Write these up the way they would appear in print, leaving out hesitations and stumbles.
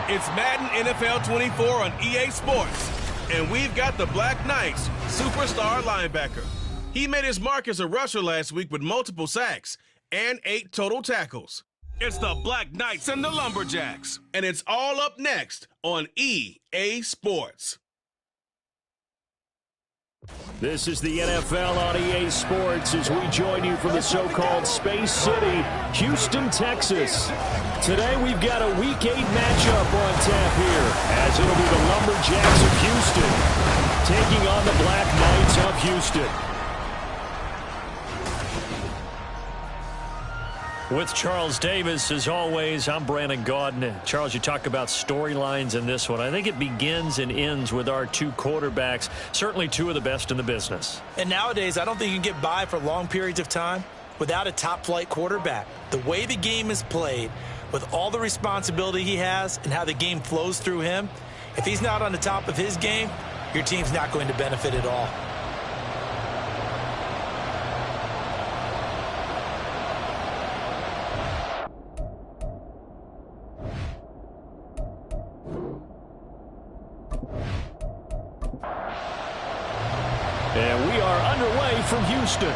It's Madden NFL 24 on EA Sports. And we've got the Black Knights superstar linebacker. He made his mark as a rusher last week with multiple sacks and 8 total tackles. It's the Black Knights and the Lumberjacks. And it's all up next on EA Sports. This is the NFL on EA Sports as we join you from the so-called Space City, Houston, Texas. Today we've got a Week 8 matchup on tap here, as it'll be the Lumberjacks of Houston taking on the Black Knights of Houston. With Charles Davis, as always, I'm Brandon Gaudin. Charles, you talk about storylines in this one. I think it begins and ends with our 2 quarterbacks, certainly 2 of the best in the business. And nowadays, I don't think you can get by for long periods of time without a top-flight quarterback. The way the game is played, with all the responsibility he has and how the game flows through him, if he's not on the top of his game, your team's not going to benefit at all. And we are underway from Houston.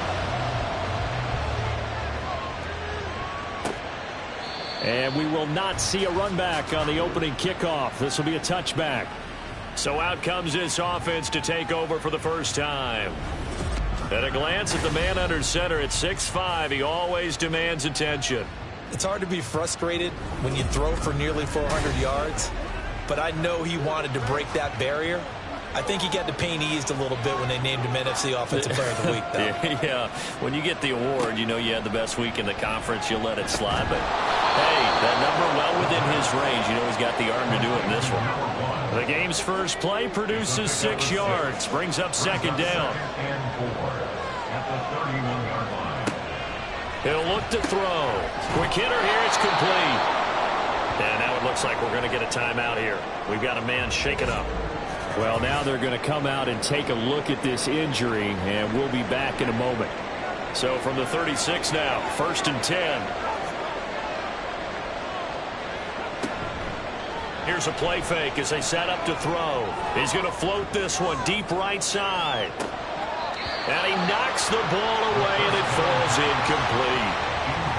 And we will not see a run back on the opening kickoff. This will be a touchback. So out comes this offense to take over for the first time. At a glance at the man under center at 6'5", he always demands attention. It's hard to be frustrated when you throw for nearly 400 yards, but I know he wanted to break that barrier. I think he got the pain eased a little bit when they named him NFC Offensive Player of the Week, though. Yeah, when you get the award, you know you had the best week in the conference, you'll let it slide. But, hey, that number well within his range. You know he's got the arm to do it in this one. The game's first play produces 6 yards, brings up second down. He'll look to throw. Quick hitter here, it's complete. And now it looks like we're going to get a timeout here. We've got a man shaken up. Well, now they're going to come out and take a look at this injury, and we'll be back in a moment. So from the 36 now, 1st and 10. Here's a play fake as they set up to throw. He's going to float this one deep right side. And he knocks the ball away, and it falls incomplete.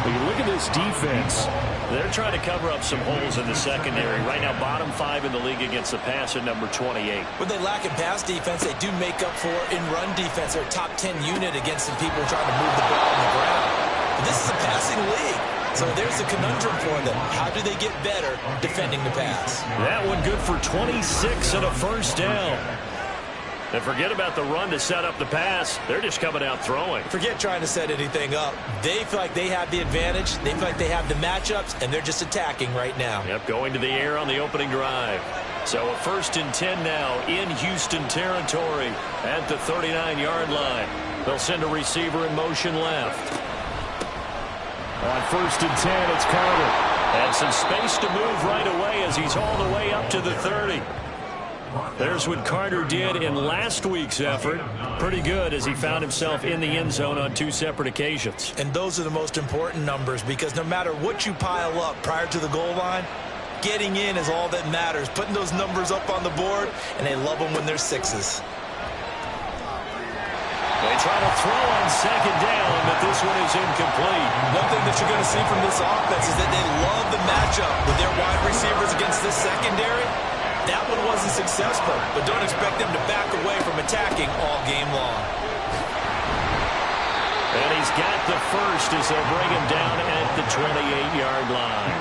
When you look at this defense, they're trying to cover up some holes in the secondary. Right now, bottom 5 in the league against the pass at number 28. When they lack in pass defense, they do make up for in run defense. They're a top 10 unit against some people trying to move the ball on the ground. But this is a passing league. So there's a conundrum for them. How do they get better defending the pass? That one good for 26 and a first down. And forget about the run to set up the pass. They're just coming out throwing. Forget trying to set anything up. They feel like they have the advantage. They feel like they have the matchups, and they're just attacking right now. Yep, going to the air on the opening drive. So a 1st and 10 now in Houston territory at the 39-yard line. They'll send a receiver in motion left. On 1st and 10, it's Carter. And some space to move right away as he's all the way up to the 30. There's what Carter did in last week's effort. Pretty good as he found himself in the end zone on 2 separate occasions. And those are the most important numbers because no matter what you pile up prior to the goal line, getting in is all that matters. Putting those numbers up on the board, and they love them when they're 6s. They try to throw on second down, but this one is incomplete. One thing that you're going to see from this offense is that they love the matchup with their wide receivers against this secondary. That one wasn't successful, but don't expect them to back away from attacking all game long. And he's got the first as they'll bring him down at the 28-yard line.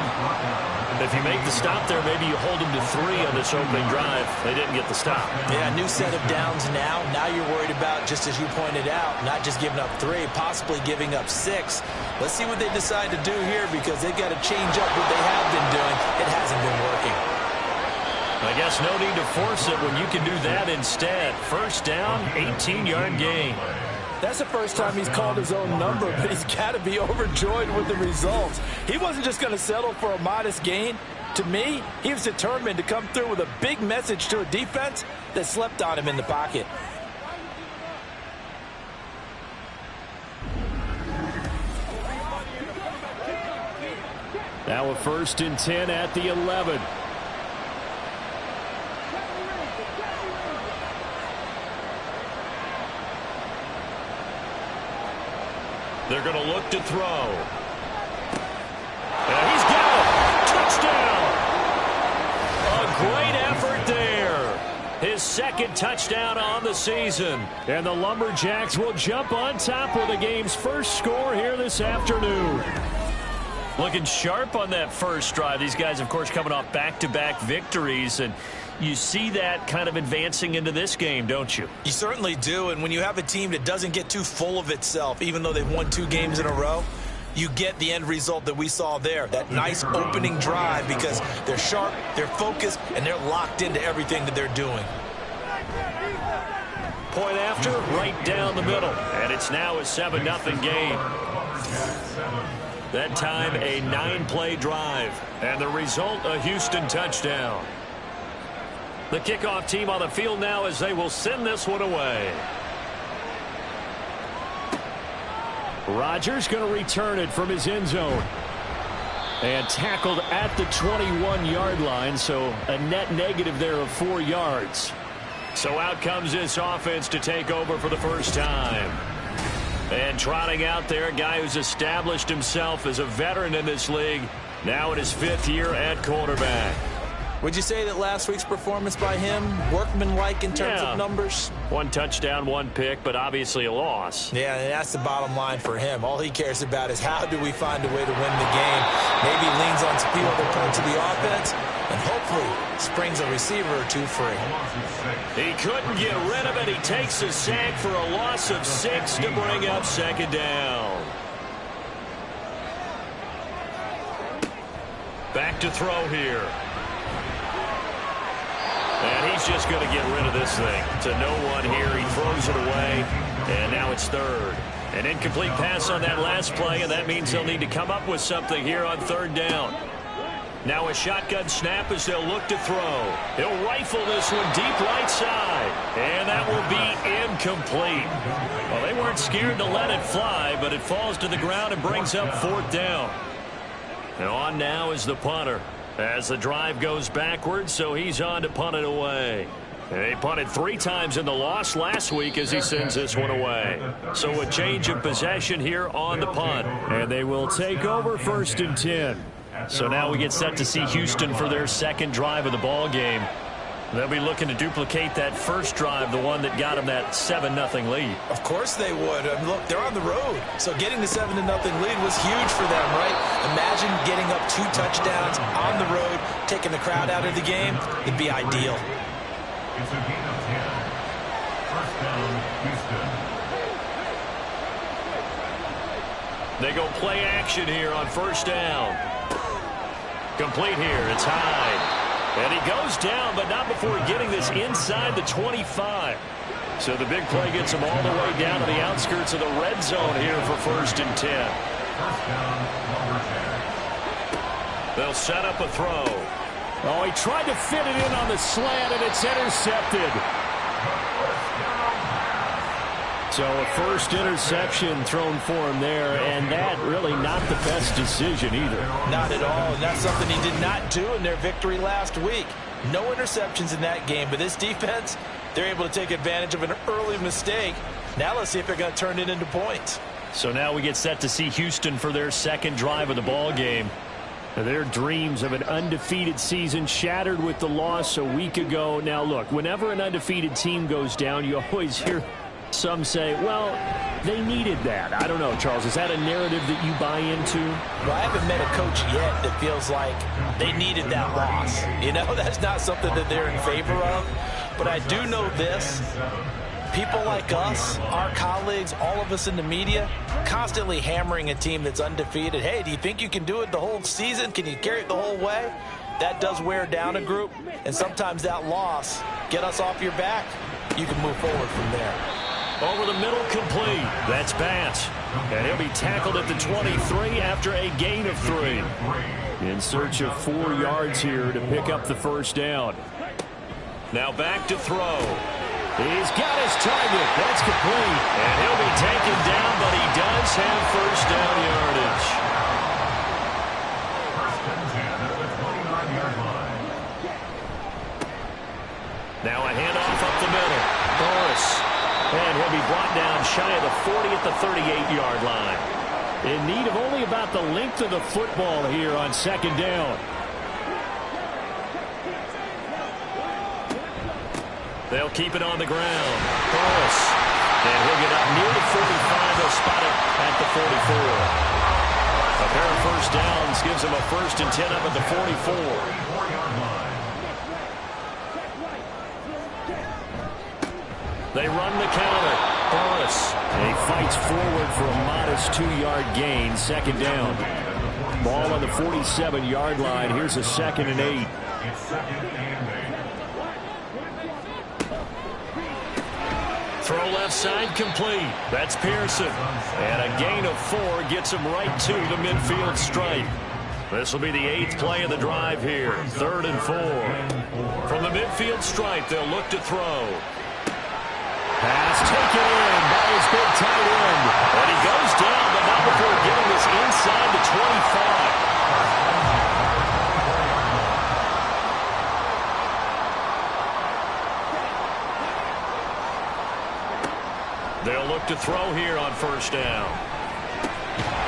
If you make the stop there, maybe you hold him to 3 on this opening drive. They didn't get the stop. Yeah, new set of downs now. Now you're worried about, just as you pointed out, not just giving up 3, possibly giving up 6. Let's see what they decide to do here because they've got to change up what they have been doing. It hasn't been working. I guess no need to force it when you can do that instead. First down, 18-yard gain. That's the first time he's called his own number, but he's got to be overjoyed with the results. He wasn't just going to settle for a modest gain. To me, he was determined to come through with a big message to a defense that slept on him in the pocket. Now a 1st and 10 at the 11. They're going to look to throw. And he's got it. Touchdown. A great effort there. His second touchdown on the season. And the Lumberjacks will jump on top with the game's first score here this afternoon. Looking sharp on that first drive. These guys, of course, coming off back-to-back victories, and you see that kind of advancing into this game, don't you? You certainly do, and when you have a team that doesn't get too full of itself, even though they've won 2 games in a row, you get the end result that we saw there, that nice opening drive, because they're sharp, they're focused, and they're locked into everything that they're doing. Point after, right down the middle, and it's now a 7-0 game. That time, a 9-play drive, and the result, a Houston touchdown. The kickoff team on the field now as they will send this one away. Rodgers going to return it from his end zone. And tackled at the 21-yard line, so a net negative there of 4 yards. So out comes this offense to take over for the first time. And trotting out there, a guy who's established himself as a veteran in this league, now in his 5th year at quarterback. Would you say that last week's performance by him, workmanlike in terms of numbers? 1 touchdown, 1 pick, but obviously a loss. Yeah, and that's the bottom line for him. All he cares about is how do we find a way to win the game. Maybe leans on a few other parts of the offense, and hopefully springs a receiver or 2 free. He couldn't get rid of it. He takes a sack for a loss of 6 to bring up 2nd down. Back to throw here. And he's just going to get rid of this thing. To no one here. He throws it away. And now it's 3rd. An incomplete pass on that last play, and that means they'll need to come up with something here on 3rd down. Now a shotgun snap as they'll look to throw. He'll rifle this one deep right side. And that will be incomplete. Well, they weren't scared to let it fly, but it falls to the ground and brings up 4th down. And on now is the punter. As the drive goes backwards, so he's on to punt it away. And he punted 3 times in the loss last week as he sends this one away. So a change of possession here on the punt. And they will take over 1st and 10. So now we get set to see Houston for their 2nd drive of the ball game. They'll be looking to duplicate that first drive, the one that got them that 7-0 lead. Of course they would. Look, they're on the road. So getting the 7-0 lead was huge for them, right? Imagine getting up 2 touchdowns on the road, taking the crowd out of the game. It'd be ideal. It's a gain of 10. First down, Houston. They go play action here on 1st down. Complete here. It's Hyde. And he goes down, but not before getting this inside the 25. So the big play gets him all the way down to the outskirts of the red zone here for 1st and 10. First down, Lumberjacks. They'll set up a throw. Oh, he tried to fit it in on the slant, and it's intercepted. So a first interception thrown for him there, and that really not the best decision either. Not at all, and that's something he did not do in their victory last week. No interceptions in that game, but this defense, they're able to take advantage of an early mistake. Now let's see if they're going to turn it into points. So now we get set to see Houston for their 2nd drive of the ball game. Their dreams of an undefeated season shattered with the loss a week ago. Now look, whenever an undefeated team goes down, you always hear some say, well, they needed that. I don't know, Charles. Is that a narrative that you buy into? Well, I haven't met a coach yet that feels like they needed that loss. You know, that's not something that they're in favor of. But I do know this. People like us, our colleagues, all of us in the media, constantly hammering a team that's undefeated. Hey, do you think you can do it the whole season? Can you carry it the whole way? That does wear down a group. And sometimes that loss, get us off your back, you can move forward from there. Over the middle, complete. That's Bass. And he'll be tackled at the 23 after a gain of 3. In search of 4 yards here to pick up the 1st down. Now back to throw. He's got his target. That's complete. And he'll be taken down, but he does have 1st down yardage. First and 10 at the 29-yard line. Now a handoff up the middle. Morris. And he'll be brought down shy of the 40 at the 38-yard line. in need of only about the length of the football here on second down. They'll keep it on the ground. Burris. And he'll get up near the 45. They'll spot it at the 44. A pair of first downs gives them a 1st and 10 up at the 44. They run the counter. Burris. And he fights forward for a modest 2-yard gain. Second down. Ball on the 47-yard line. Here's a 2nd and 8. It's 2nd and 8. Throw left side complete. That's Pearson. And a gain of 4 gets him right to the midfield stripe. This will be the 8th play of the drive here. 3rd and 4. From the midfield stripe, they'll look to throw. Pass taken in by his big tight end. And he goes down, but not before getting this inside the 25. They'll look to throw here on first down.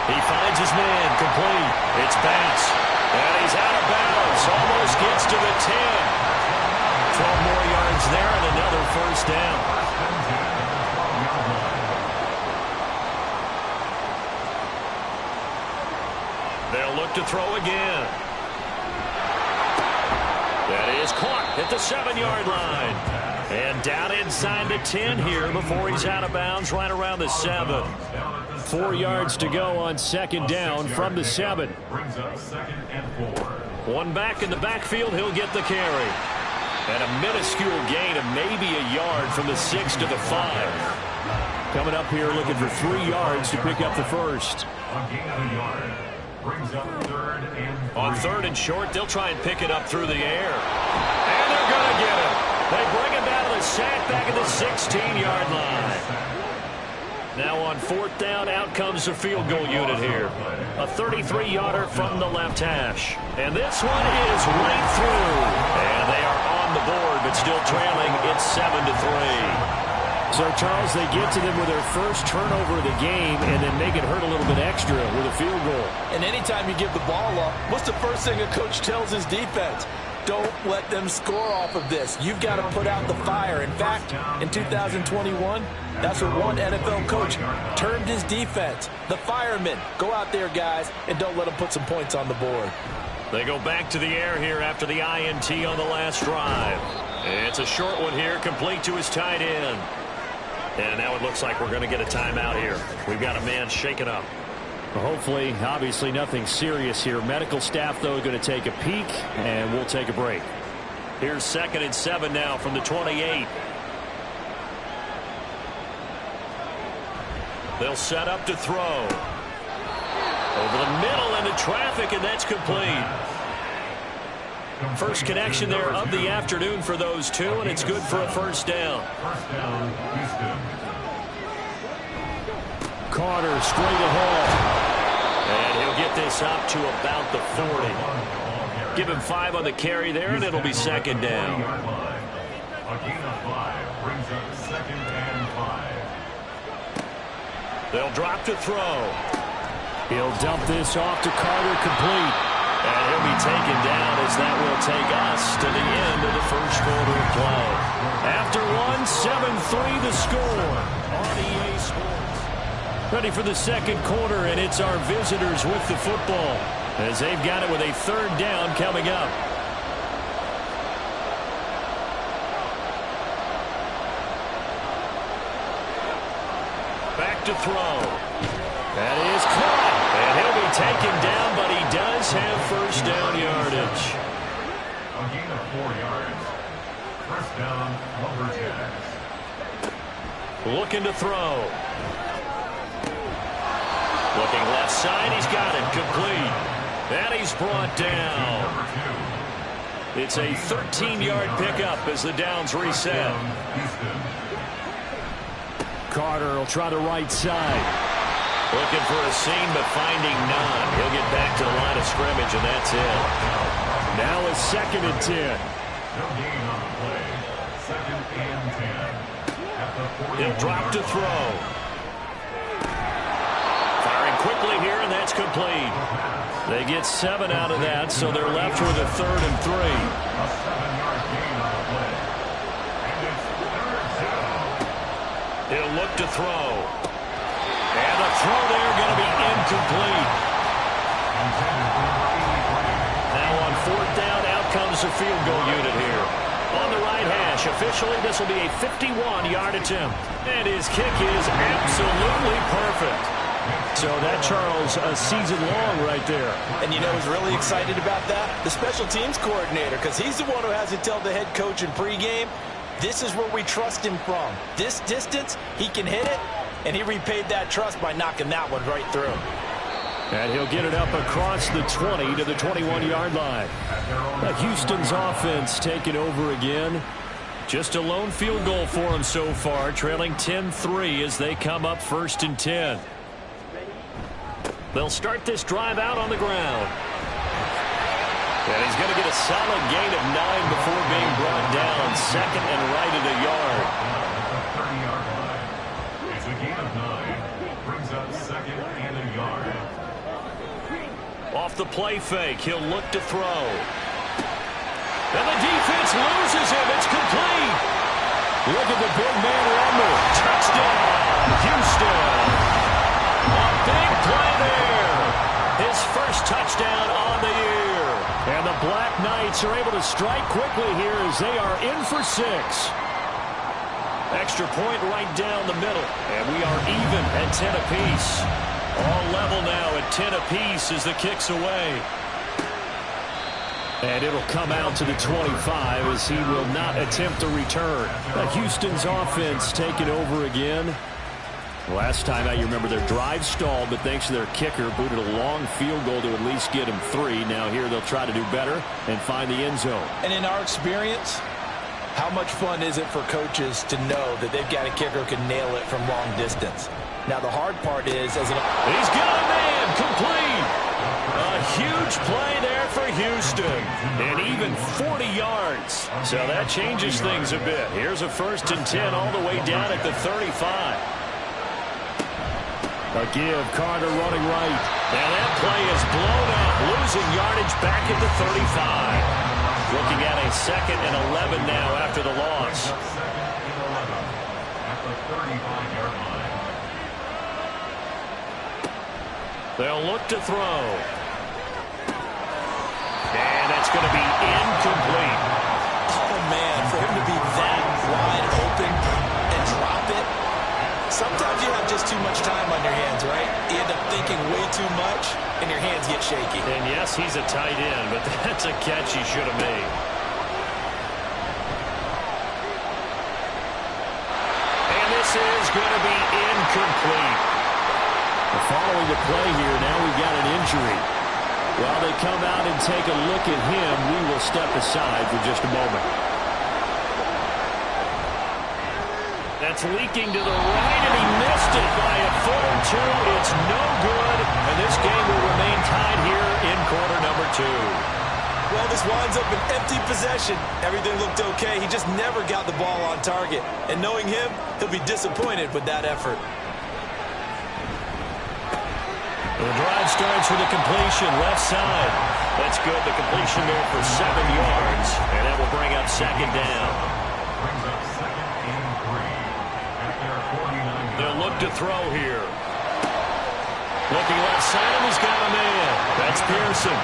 He finds his man, complete. It's Bass. And he's out of bounds. Almost gets to the 10. 12 more yards there and another first down. They'll look to throw again. That is caught at the 7-yard line. And down inside the 10 here before he's out of bounds right around the 7. 4 yards to go on second down from the 7. Brings up 2nd and 4. One back in the backfield, he'll get the carry. And a minuscule gain of maybe a yard from the 6 to the 5. Coming up here looking for 3 yards to pick up the first. A gain of a yard. Brings up 3rd and 3. On 3rd and short, they'll try and pick it up through the air. And they're going to get it. They bring him down to the sack back at the 16-yard line. Now on 4th down, out comes the field goal unit here. A 33-yarder from the left hash. And this one is right through. And they are on the board, but still trailing. It's 7-3. So, Charles, they get to them with their first turnover of the game and then make it hurt a little bit extra with a field goal. And anytime you give the ball up, what's the first thing a coach tells his defense? Don't let them score off of this. You've got to put out the fire. In fact, in 2021, that's what one NFL coach termed his defense. The firemen. Go out there, guys, and don't let them put some points on the board. They go back to the air here after the INT on the last drive. It's a short one here, complete to his tight end. And now it looks like we're going to get a timeout here. We've got a man shaken up. Well, hopefully, obviously nothing serious here. Medical staff, though, going to take a peek, and we'll take a break. Here's 2nd and 7 now from the 28. They'll set up to throw. Over the middle into traffic, and that's complete. First connection there of the afternoon for those two, and it's good for a first down. First down, Houston. Carter straight ahead. And he'll get this up to about the 40. Give him 5 on the carry there, and it'll be 2nd down. A gain of 5 brings up 2nd and 5. They'll drop to throw. He'll dump this off to Carter, complete. And he'll be taken down as that will take us to the end of the first quarter of play. After 7-3 the score on EA Sports. Ready for the second quarter, and it's our visitors with the football as they've got it with a 3rd down coming up. Back to throw. That is caught. And he'll be taken down, but he does have first down yardage. A gain of 4 yards. First down, Lumberjacks. Looking to throw. Looking left side, he's got it, complete. And he's brought down. It's a 13-yard pickup as the downs reset. Carter will try the right side. Looking for a seam, but finding none. He'll get back to the line of scrimmage, and that's it. Now a 2nd and 10. No gain on the play. 2nd and 10. He'll drop to throw. Firing quickly here It's complete. They get 7 out of that, so they're left with a 3rd and 3. A 7-yard gain on the play. And it's 3rd down. He'll look to throw. And the throw there going to be incomplete. Now on 4th down, out comes the field goal unit here. On the right hash, officially this will be a 51-yard attempt. And his kick is absolutely perfect. So that, Charles, a season long right there. And you know who's really excited about that? The special teams coordinator, because he's the one who has to tell the head coach in pregame, this is where we trust him from. This distance, he can hit it, and he repaid that trust by knocking that one right through. And he'll get it up across the 20 to the 21-yard line. Houston's offense taking over again. Just a lone field goal for him so far, trailing 10-3 as they come up 1st and 10. They'll start this drive out on the ground. And he's going to get a solid gain of 9 before being brought down. 2nd and right at a yard. At the 30-yard line. It's a gain of 9. Brings up 2nd and a yard. Off the play fake, he'll look to throw. And the defense loses him. It's complete. Look at the big man rumble. Touchdown, Houston. A big play there. His first touchdown on the year. And the Black Knights are able to strike quickly here as they are in for 6. Extra point right down the middle. And we are even at 10 apiece. All level now at 10 apiece as the kick's away. And it'll come out to the 25 as he will not attempt to return. Houston's offense taking over again. Last time out, you remember their drive stalled, but thanks to their kicker, booted a long field goal to at least get him 3. Now here they'll try to do better and find the end zone. And in our experience, how much fun is it for coaches to know that they've got a kicker who can nail it from long distance? Now the hard part is, he's got a man, complete. A huge play there for Houston, and even 40 yards. So that changes things a bit. Here's a 1st and 10 all the way down at the 35. A give, Carter running right. And that play is blown up, losing yardage back at the 35. Looking at a 2nd and 11 now after the loss. 2nd and 11 at the 35-yard line. They'll look to throw. And that's going to be incomplete. oh man, for him to be that wide open and drop it. Sometimes you have just too much time on your hands, right? You end up thinking way too much, and your hands get shaky. And yes, he's a tight end, but that's a catch he should have made. And this is going to be incomplete. Following the play here, now we've got an injury. While they come out and take a look at him, we will step aside for just a moment. That's leaking to the right, and he missed it by a foot or 2. It's no good, and this game will remain tied here in quarter number 2. Well, this winds up an empty possession. Everything looked okay. He just never got the ball on target. And knowing him, he'll be disappointed with that effort. The drive starts with a completion, left side. That's good. The completion there for 7 yards, and that will bring up 2nd down. Brings up 2nd and 3 at their 49. They'll look to throw here. Looking left side, and he's got a man. That's Pearson.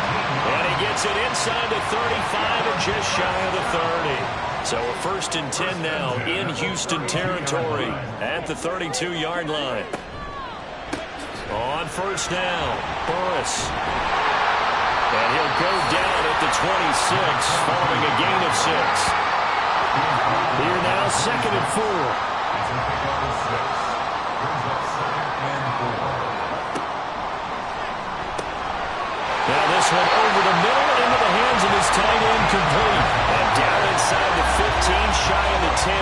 And he gets it inside the 35 and just shy of the 30. So a 1st and 10 now in Houston territory at the 32-yard line. On 1st down, Burris. And he'll go down at the 26 following a gain of 6. Here now, 2nd and 4. It's a pickup of 6. Brings up 2nd and 4. Now this one over the middle into the hands of his tight end, complete. And down inside the 15, shy of the 10.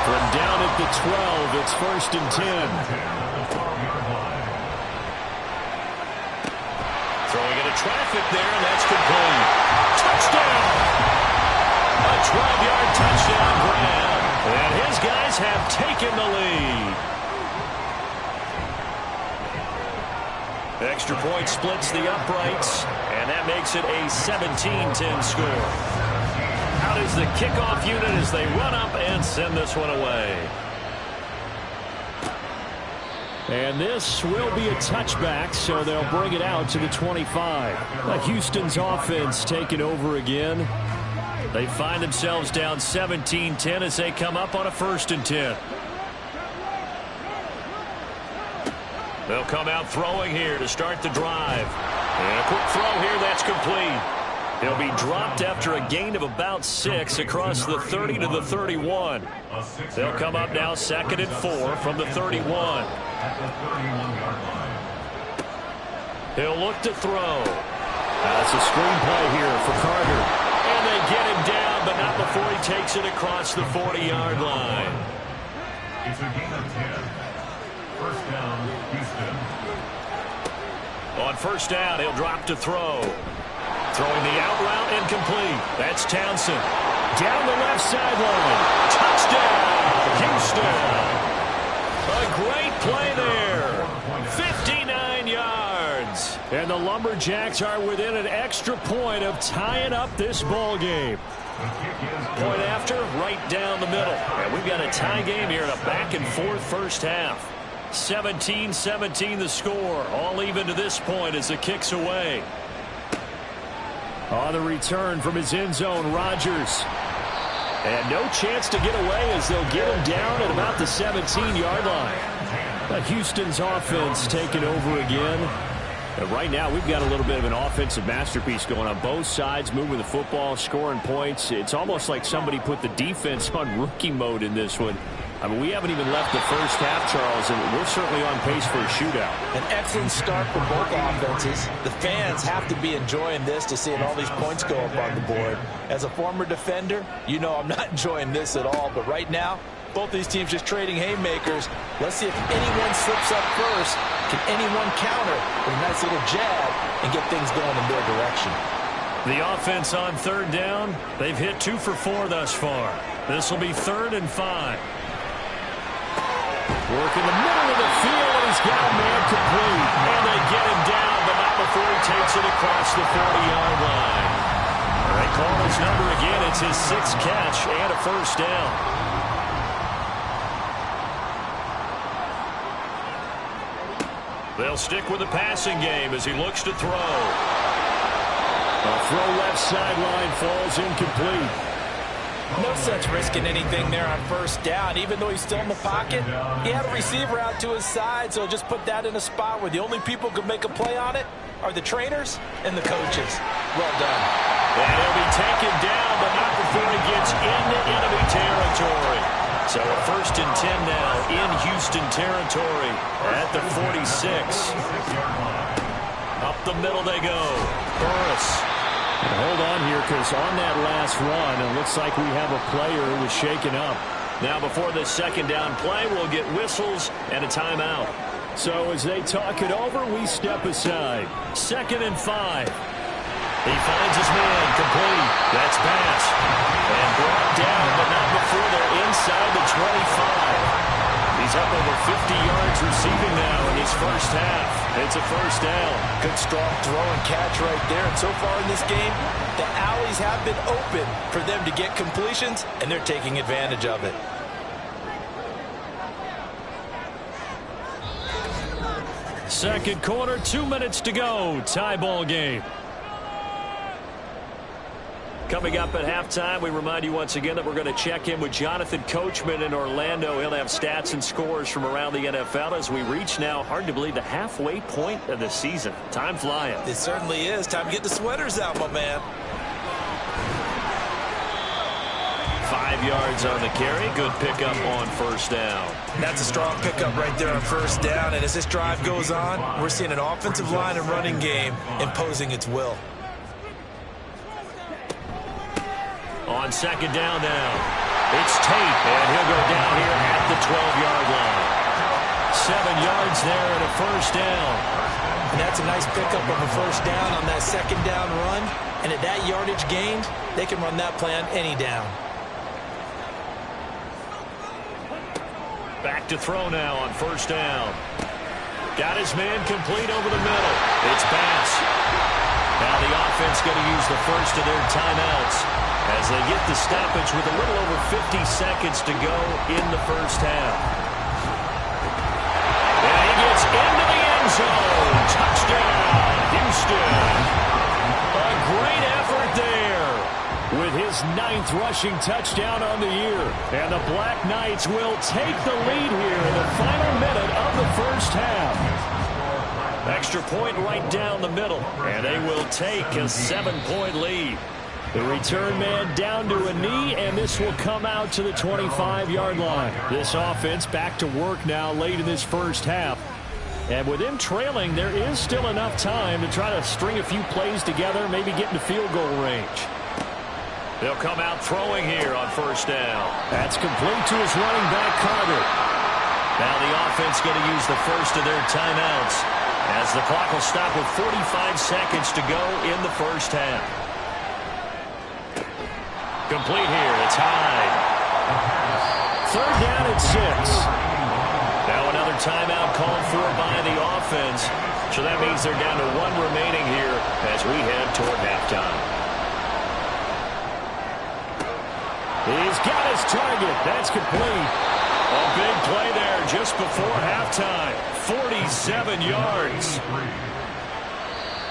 From down at the 12, it's 1st and 10. Throwing into traffic there, and that's complete. Touchdown! A 12-yard touchdown grab. And his guys have taken the lead. Extra point splits the uprights, and that makes it a 17-10 score. Out is the kickoff unit as they run up and send this one away. And this will be a touchback, so they'll bring it out to the 25. Houston's offense taking over again. They find themselves down 17-10 as they come up on a 1st and 10. They'll come out throwing here to start the drive. And a quick throw here, that's complete. He'll be dropped after a gain of about 6 across the 30 to the 31. They'll come up now 2nd and 4 from the 31. He'll look to throw. That's a screenplay here for Carter. And they get him down, but not before he takes it across the 40-yard line. It's a gain of 10. First down, Houston. On 1st down, he'll drop to throw. Throwing the out route and complete. That's Townsend. Down the left sideline. Touchdown, Houston. A great play there. 59 yards. And the Lumberjacks are within an extra point of tying up this ball game. Point after, right down the middle. And we've got a tie game here in a back-and-forth first half. 17-17 the score. All even to this point as the kick's away. On the return from his end zone, Rodgers. And no chance to get away as they'll get him down at about the 17-yard line. Houston's offense taking over again. And right now, we've got a little bit of an offensive masterpiece going on both sides, moving the football, scoring points. It's almost like somebody put the defense on rookie mode in this one. I mean, we haven't even left the first half, Charles, and we're certainly on pace for a shootout. An excellent start for both offenses. The fans have to be enjoying this to seeing all these points go up on the board. As a former defender, you know I'm not enjoying this at all. But right now, both these teams just trading haymakers. Let's see if anyone slips up first. Can anyone counter with a nice little jab and get things going in their direction? The offense on 3rd down. They've hit 2 for 4 thus far. This will be 3rd and 5. Work in the middle of the field, and he's got a man complete. And they get him down, but not before he takes it across the 40-yard line. They call his number again. It's his 6th catch and a 1st down. They'll stick with the passing game as he looks to throw. A throw left sideline falls incomplete. No sense risking anything there on 1st down. Even though he's still in the pocket, he had a receiver out to his side, so just put that in a spot where the only people who can make a play on it are the trainers and the coaches. Well done. And he'll be taken down, but not before he gets into enemy territory. So a 1st and 10 now in Houston territory at the 46. Up the middle they go. Burris. Hold on here, because on that last run, it looks like we have a player who was shaken up. Now before this 2nd down play, we'll get whistles and a timeout. So as they talk it over, we step aside. 2nd and 5. He finds his man, complete. That's pass. And brought down, but not before they're inside the 25. He's up over 50 yards receiving now in his first half. It's a 1st down. Good strong throw and catch right there. And so far in this game, the alleys have been open for them to get completions, and they're taking advantage of it. Second quarter, 2 minutes to go. Tie ball game. Coming up at halftime, we remind you once again that we're going to check in with Jonathan Coachman in Orlando. He'll have stats and scores from around the NFL as we reach now, hard to believe, the halfway point of the season. Time flying. It certainly is. Time to get the sweaters out, my man. 5 yards on the carry. Good pickup on 1st down. That's a strong pickup right there on 1st down. And as this drive goes on, we're seeing an offensive line and running game imposing its will. On 2nd down now, it's Tate, and he'll go down here at the 12-yard line. 7 yards there and a 1st down. And that's a nice pickup of a 1st down on that 2nd down run. And at that yardage gained, they can run that play on any down. Back to throw now on 1st down. Got his man complete over the middle. It's Bass. Now the offense going to use the first of their timeouts as they get the stoppage with a little over 50 seconds to go in the first half. And he gets into the end zone. Touchdown, Houston. A great effort there with his 9th rushing touchdown on the year. And the Black Knights will take the lead here in the final minute of the first half. Extra point right down the middle, and they will take a 7-point lead. The return man down to a knee, and this will come out to the 25-yard line. This offense back to work now late in this first half. And with them trailing, there is still enough time to try to string a few plays together, maybe get into field goal range. They'll come out throwing here on first down. That's complete to his running back, Carter. Now the offense going to use the first of their timeouts as the clock will stop with 45 seconds to go in the first half. Complete here. It's high. Third down at 6. Now another timeout called for by the offense. So that means they're down to 1 remaining here as we head toward halftime. He's got his target. That's complete. A big play there just before halftime. 47 yards.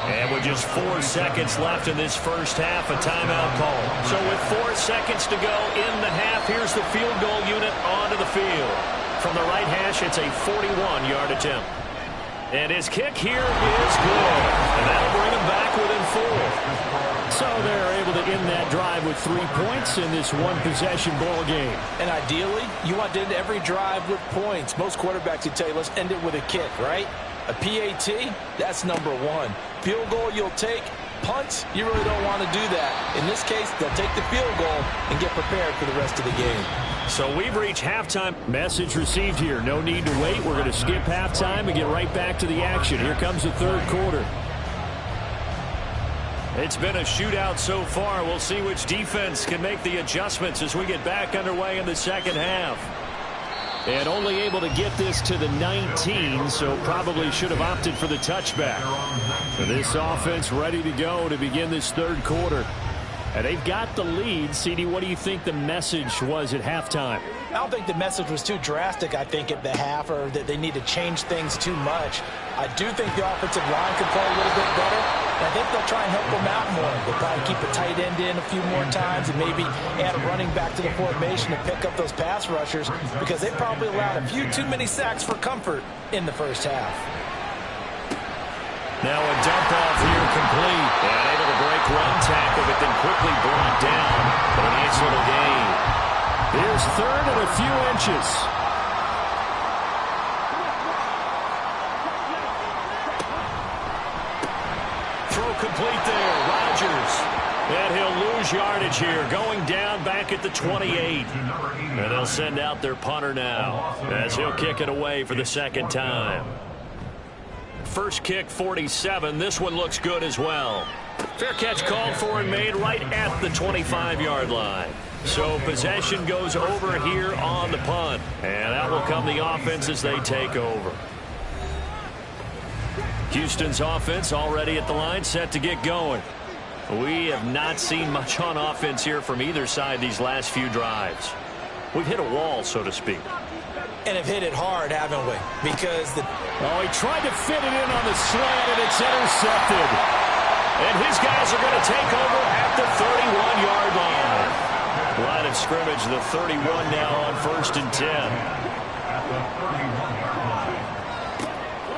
And with just 4 seconds left in this first half, a timeout call. So with 4 seconds to go in the half, here's the field goal unit onto the field. From the right hash, it's a 41-yard attempt. And his kick here is good. And that'll bring him back within 4. So they're able to end that drive with 3 points in this one-possession ball game. And ideally, you want to end every drive with points. Most quarterbacks would tell you, let's end it with a kick, right? A PAT, that's number 1. Field goal you'll take. Punts, you really don't want to do that. In this case, they'll take the field goal and get prepared for the rest of the game. So we've reached halftime. Message received here. No need to wait. We're going to skip halftime and get right back to the action. Here comes the third quarter. It's been a shootout so far. We'll see which defense can make the adjustments as we get back underway in the second half. And only able to get this to the 19, so probably should have opted for the touchback. So this offense ready to go to begin this third quarter. And they've got the lead. CD, what do you think the message was at halftime? I don't think the message was too drastic, I think, at the half, or that they need to change things too much. I do think the offensive line could play a little bit better. And I think they'll try and help them out more. They'll probably keep a tight end in a few more times and maybe add a running back to the formation to pick up those pass rushers, because they probably allowed a few too many sacks for comfort in the first half. Now a dump off here complete. And able to break one tackle, but then quickly brought down for a nice little gain. Here's third and a few inches. Throw complete there. Rodgers. And he'll lose yardage here. Going down back at the 28. And they'll send out their punter now as he'll kick it away for the second time. First kick, 47. This one looks good as well. Fair catch called for and made right at the 25-yard line. So possession goes over here on the punt. And out will come the offense as they take over. Houston's offense already at the line, set to get going. We have not seen much on offense here from either side these last few drives. We've hit a wall, so to speak. And have hit it hard, haven't we? Because he tried to fit it in on the slant, and it's intercepted. And his guys are going to take over at the 31-yard line. Line of scrimmage, the 31 now on 1st and 10.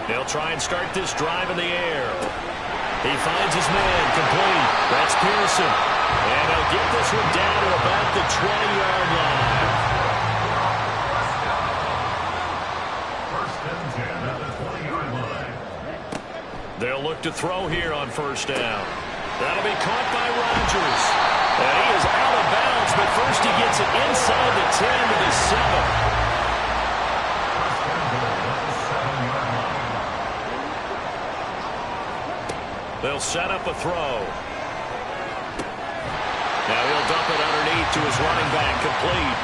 They'll try and start this drive in the air. He finds his man complete. That's Pearson. And they'll get this one down to about the 20-yard line. They'll look to throw here on first down. That'll be caught by Rodgers. And he is out of bounds, but first he gets it inside the 10 to the 7. They'll set up a throw. Now he'll dump it underneath to his running back, complete.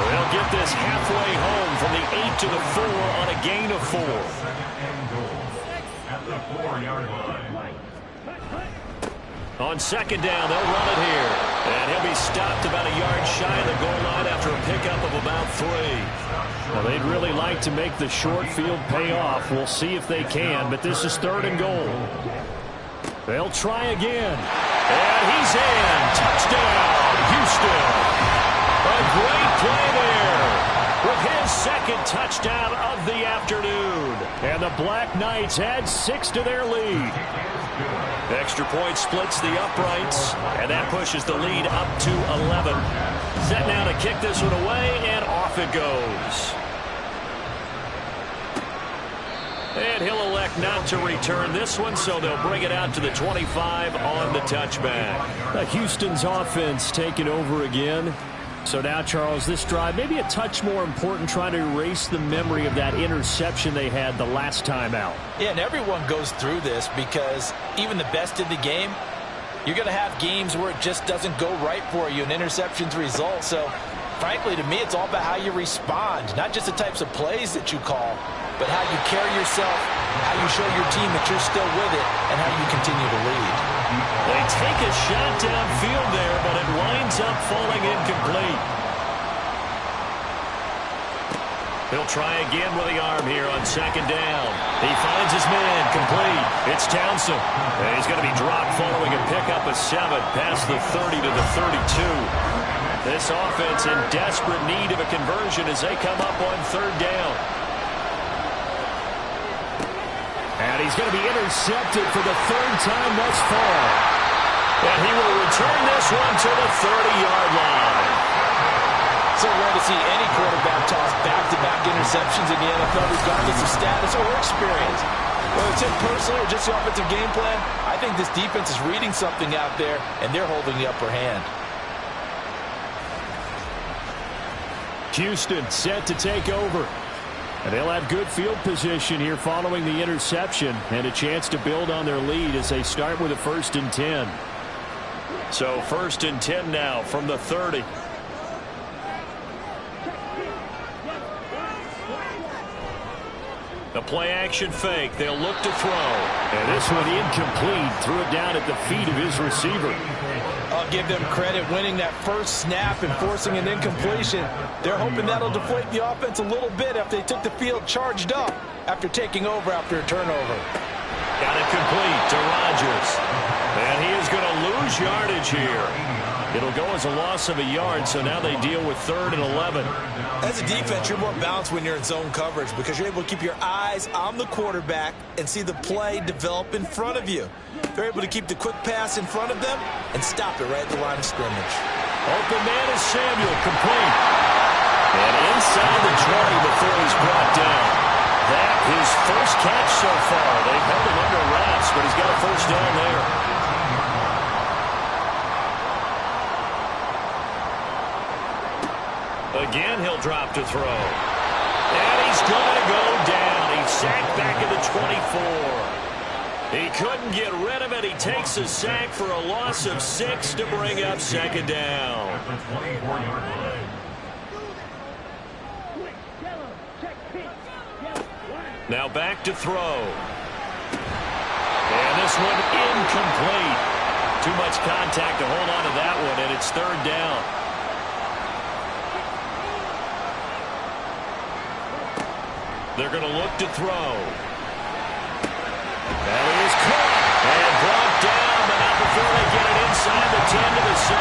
They'll get this halfway home from the 8 to the 4 on a gain of 4. Second and goal at the 4-yard line. On second down, they'll run it here. And he'll be stopped about a yard shy of the goal line after a pickup of about 3. Well, they'd really like to make the short field pay off. We'll see if they can, but this is 3rd and goal. They'll try again. And he's in. Touchdown, Houston. A great play there with his second touchdown of the afternoon. And the Black Knights add 6 to their lead. Extra point splits the uprights, and that pushes the lead up to 11. Set now to kick this one away, and off it goes. And he'll elect not to return this one, so they'll bring it out to the 25 on the touchback. Houston's offense taking over again. So now, Charles, this drive maybe a touch more important, trying to erase the memory of that interception they had the last time out. Yeah, and everyone goes through this because even the best in the game, you're going to have games where it just doesn't go right for you and interceptions result. So, frankly, to me, it's all about how you respond, not just the types of plays that you call, but how you carry yourself, how you show your team that you're still with it, and how you continue to lead. They take a shot downfield there, but it winds up falling incomplete. He'll try again with the arm here on second down. He finds his man, complete. It's Townsend. And he's going to be dropped following a pickup of 7 past the 30 to the 32. This offense in desperate need of a conversion as they come up on 3rd down. And he's going to be intercepted for the 3rd time thus far. And he will return this one to the 30-yard line. So rare to see any quarterback toss back-to-back interceptions in the NFL, regardless of status or experience. Whether it's him personally or just the offensive game plan, I think this defense is reading something out there, and they're holding the upper hand. Houston set to take over. And they'll have good field position here following the interception and a chance to build on their lead as they start with a 1st and 10. So 1st and 10 now from the 30. The play-action fake. They'll look to throw. And this one incomplete. Threw it down at the feet of his receiver. I'll give them credit winning that first snap and forcing an incompletion. They're hoping that'll deflate the offense a little bit after they took the field charged up after taking over after a turnover. Got it complete to Rodgers. And he is going to lose yardage here. It'll go as a loss of a yard, so now they deal with 3rd and 11. As a defense, you're more balanced when you're in zone coverage because you're able to keep your eyes on the quarterback and see the play develop in front of you. They're able to keep the quick pass in front of them and stop it right at the line of scrimmage. Open man is Samuel, complete. And inside the 20 before he's brought down. That his first catch so far. They've held him under wraps, but he's got a 1st down there. Again, he'll drop to throw. And he's going to go down. He's sacked back at the 24. He couldn't get rid of it. He takes a sack for a loss of 6 to bring up 2nd down. Now back to throw. And this one incomplete. Too much contact to hold on to that one, and it's 3rd down. They're going to look to throw. That is caught and brought down, but not before they get it inside the 10 to the 7.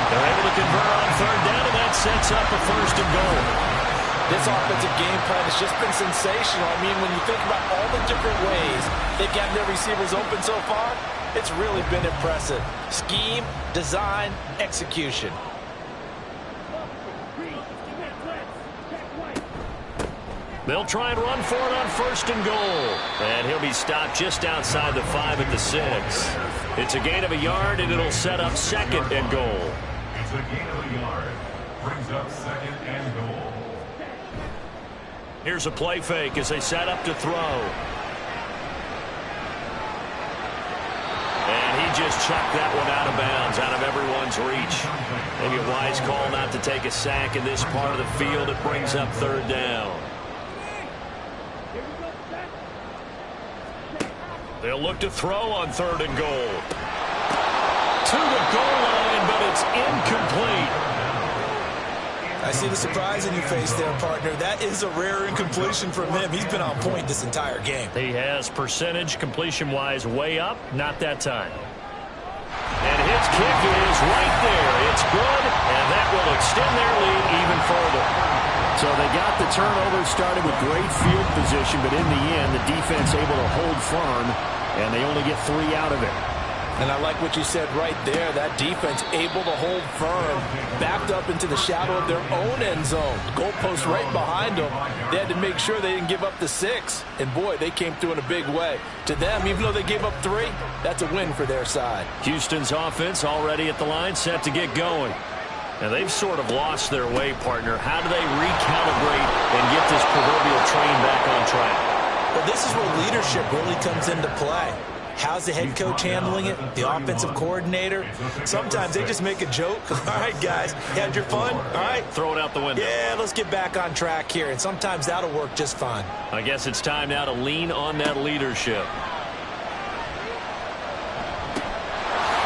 They're able to convert on 3rd down, and that sets up a 1st and goal. This offensive game plan has just been sensational. I mean, when you think about all the different ways they've gotten their receivers open so far, it's really been impressive. Scheme, design, execution. They'll try and run for it on 1st and goal. And he'll be stopped just outside the 5 at the 6. It's a gain of a yard, and it'll set up 2nd and goal. It's a gain of a yard. Brings up 2nd and goal. Here's a play fake as they set up to throw. And he just chucked that one out of bounds, out of everyone's reach. Maybe a wise call not to take a sack in this part of the field. It brings up third down. They'll look to throw on third and goal. To the goal line, but it's incomplete. I see the surprise in your face there, partner. That is a rare incompletion from him. He's been on point this entire game. He has percentage completion-wise way up. Not that time. And his kick is right there. It's good, and that will extend their lead even further. So they got the turnover started with great field position, but in the end, the defense able to hold firm, and they only get 3 out of it. And I like what you said right there. That defense able to hold firm, backed up into the shadow of their own end zone. Goalpost right behind them. They had to make sure they didn't give up the 6. And, boy, they came through in a big way. To them, even though they gave up 3, that's a win for their side. Houston's offense already at the line, set to get going. And they've sort of lost their way, partner. How do they recalibrate and get this proverbial train back on track? Well, this is where leadership really comes into play. How's the head coach handling it? The offensive coordinator? Sometimes they just make a joke. All right, guys, you had your fun? All right. Throw it out the window. Yeah, let's get back on track here. And sometimes that'll work just fine. I guess it's time now to lean on that leadership.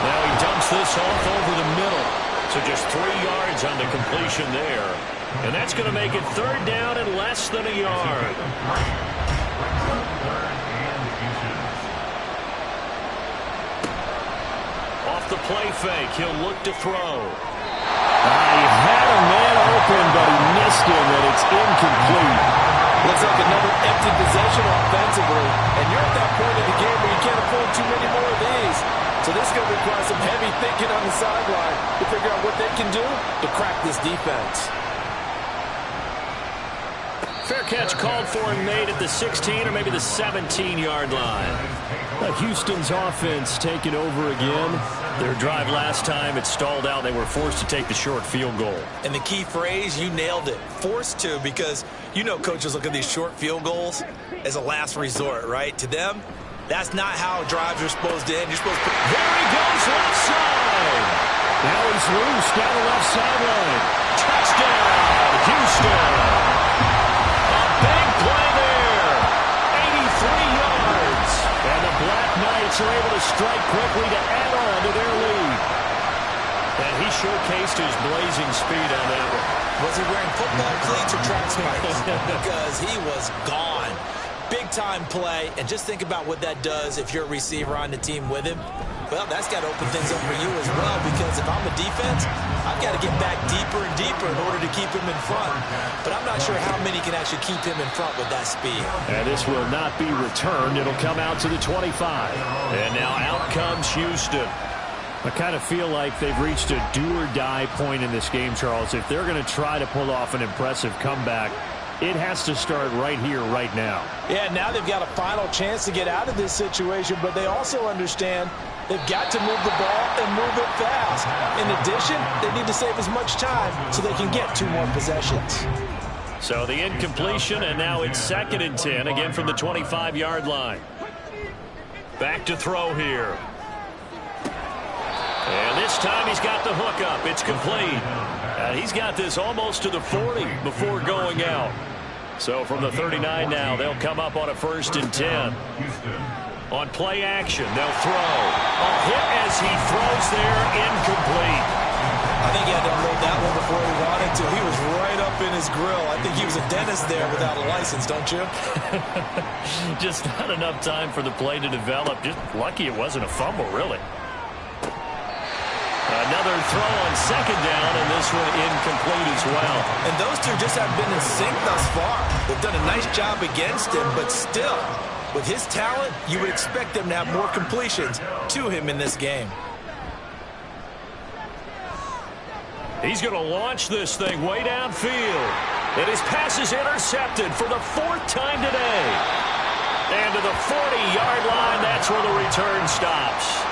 Now he dumps this off over the middle. So just 3 yards on the completion there. And that's going to make it third down and less than a yard. Off the play fake, he'll look to throw. He had a man open, but he missed him, and it's incomplete. Looks like another empty possession offensively. And you're at that point in the game where you can't afford too many more of these. So this is going to require some heavy thinking on the sideline to figure out what they can do to crack this defense. Fair catch called for and made at the 16 or maybe the 17-yard line. Houston's offense taking over again. Their drive last time, it stalled out. They were forced to take the short field goal. And the key phrase, you nailed it. Forced to, because you know coaches look at these short field goals as a last resort, right? To them, that's not how drives are supposed to end. You're supposed to... There he goes, left side. Now he's loose down the left sideline. Touchdown, Houston. A big play there. 83 yards. And the Black Knights are able to strike quickly to add on to their lead. And he showcased his blazing speed on that one. Was he wearing football cleats or track spikes? Because he was gone. Big-time play, and just think about what that does if you're a receiver on the team with him. Well, that's got to open things up for you as well, because if I'm a defense, I've got to get back deeper and deeper in order to keep him in front. But I'm not sure how many can actually keep him in front with that speed. And this will not be returned. It'll come out to the 25. And now out comes Houston. I kind of feel like they've reached a do-or-die point in this game, Charles. If they're going to try to pull off an impressive comeback, it has to start right here, right now. Yeah, now they've got a final chance to get out of this situation, but they also understand they've got to move the ball and move it fast. In addition, they need to save as much time so they can get 2 more possessions. So the incompletion, and now it's 2nd and 10, again from the 25-yard line. Back to throw here. And this time he's got the hook up. It's complete. And he's got this almost to the 40 before going out. So from the 39 now, they'll come up on a 1st and 10. On play action, they'll throw. A hit as he throws there, incomplete. I think he had to unload that one before he wanted to. He was right up in his grill. I think he was a dentist there without a license, don't you? Just not enough time for the play to develop. Just lucky it wasn't a fumble, really. Another throw on 2nd down, and this one incomplete as well. And those two just have been in sync thus far. They've done a nice job against him, but still, with his talent, you would expect them to have more completions to him in this game. He's going to launch this thing way downfield. And his pass is intercepted for the 4th time today. And to the 40-yard line, that's where the return stops.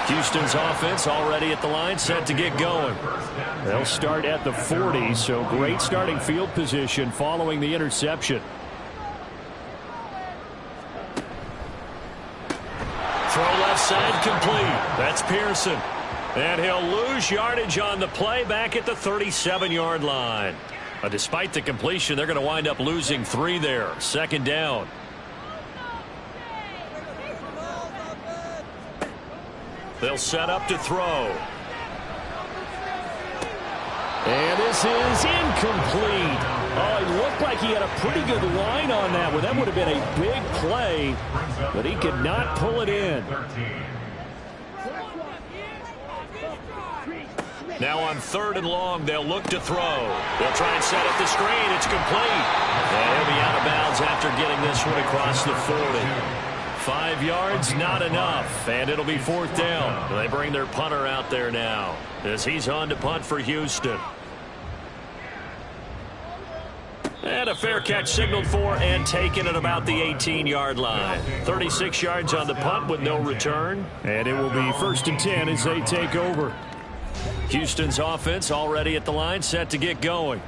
Houston's offense already at the line, set to get going. They'll start at the 40, so great starting field position following the interception. Throw left side, incomplete. That's Pearson. And he'll lose yardage on the play back at the 37-yard line. Despite the completion, they're going to wind up losing 3 there. 2nd down. They'll set up to throw. And this is incomplete. Oh, it looked like he had a pretty good line on that one. That would have been a big play, but he could not pull it in. Now on 3rd and long, they'll look to throw. They'll try and set up the screen. It's complete. And he'll be out of bounds after getting this one across the 40. 5 yards, not enough. And it'll be 4th down. They bring their punter out there now as he's on to punt for Houston. And a fair catch signaled for and taken at about the 18-yard line. 36 yards on the punt with no return. And it will be 1st and 10 as they take over. Houston's offense already at the line, set to get going.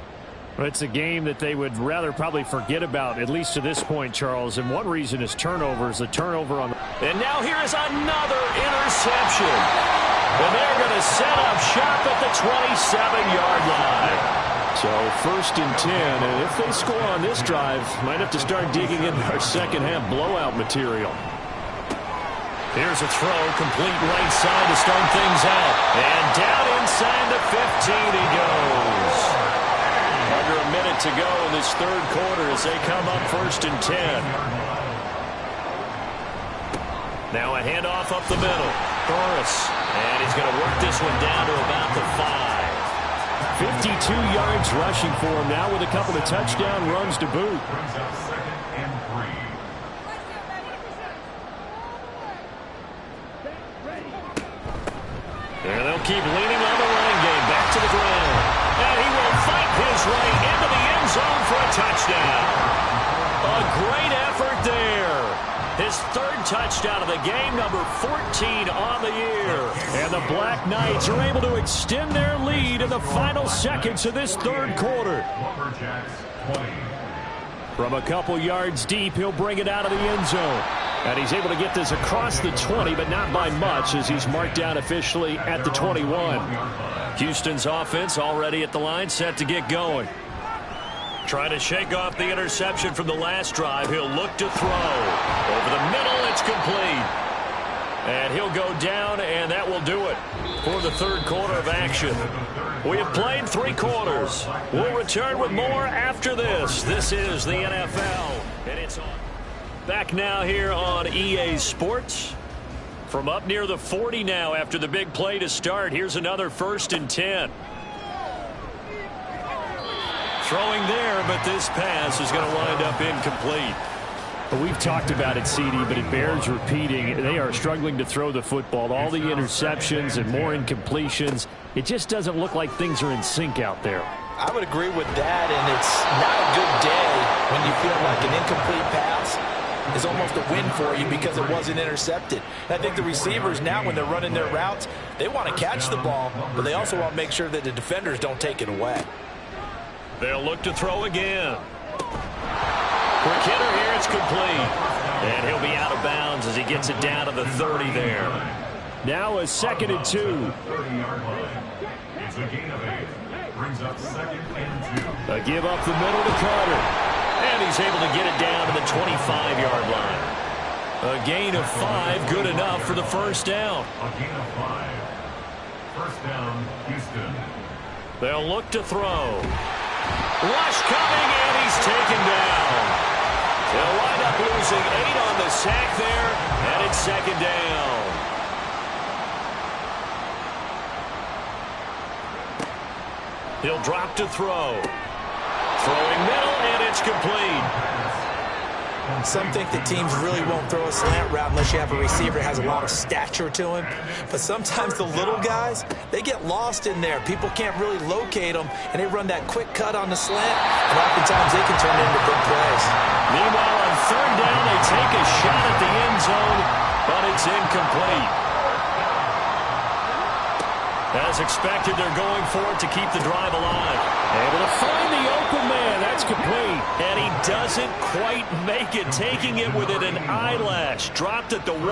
Well, it's a game that they would rather probably forget about, at least to this point, Charles. And one reason is turnovers. A turnover on the... And now here is another interception. And they're going to set up shop at the 27-yard line. So 1st and 10, and if they score on this drive, might have to start digging into our second-half blowout material. Here's a throw, complete right side to start things out. And down inside the 15 he goes. Under a minute to go in this 3rd quarter as they come up 1st and 10. Now a handoff up the middle. Thoris. And he's going to work this one down to about the 5. 52 yards rushing for him now with a couple of touchdown runs to boot. And they'll keep leaning on the running game. Back to the ground. And he will fight his way into the end zone for a touchdown. A great effort there. His 3rd touchdown of the game, number 14 on the year. And the Black Knights are able to extend their lead in the final seconds of this 3rd quarter. From a couple yards deep, he'll bring it out of the end zone. And he's able to get this across the 20, but not by much as he's marked down officially at the 21. Houston's offense already at the line, set to get going. Trying to shake off the interception from the last drive. He'll look to throw. Over the middle, it's complete. And he'll go down, and that will do it for the 3rd quarter of action. We have played 3 quarters. We'll return with more after this. This is the NFL, and it's on. Back now here on EA Sports. From up near the 40 now after the big play to start. Here's another 1st and 10. Throwing there, but this pass is going to wind up incomplete. We've talked about it, CD, but it bears repeating. They are struggling to throw the football. All the interceptions and more incompletions. It just doesn't look like things are in sync out there. I would agree with that, and it's not a good day when you feel like an incomplete pass is almost a win for you because it wasn't intercepted. And I think the receivers now, when they're running their routes, they want to catch the ball, but they also want to make sure that the defenders don't take it away. They'll look to throw again. Quick hitter here, it's complete. And he'll be out of bounds as he gets it down to the 30 there. Now a 2nd and 2. 30-yard line. It's a gain of 8. Brings up 2nd and 2. A give up the middle to Carter. And he's able to get it down to the 25-yard line. A gain of 5, good enough for the 1st down. A gain of 5. 1st down, Houston. They'll look to throw. Rush coming, and he's taken down. They'll wind up losing 8 on the sack there, and it's 2nd down. He'll drop to throw. Throwing middle, and it's complete. Some think that teams really won't throw a slant route unless you have a receiver that has a lot of stature to him. But sometimes the little guys, they get lost in there. People can't really locate them, and they run that quick cut on the slant, and oftentimes they can turn into big plays. Meanwhile, on 3rd down, they take a shot at the end zone, but it's incomplete. As expected, they're going for it to keep the drive alive. Able to find the open man. That's complete. And he doesn't quite make it, taking it within an eyelash. Dropped at the 1.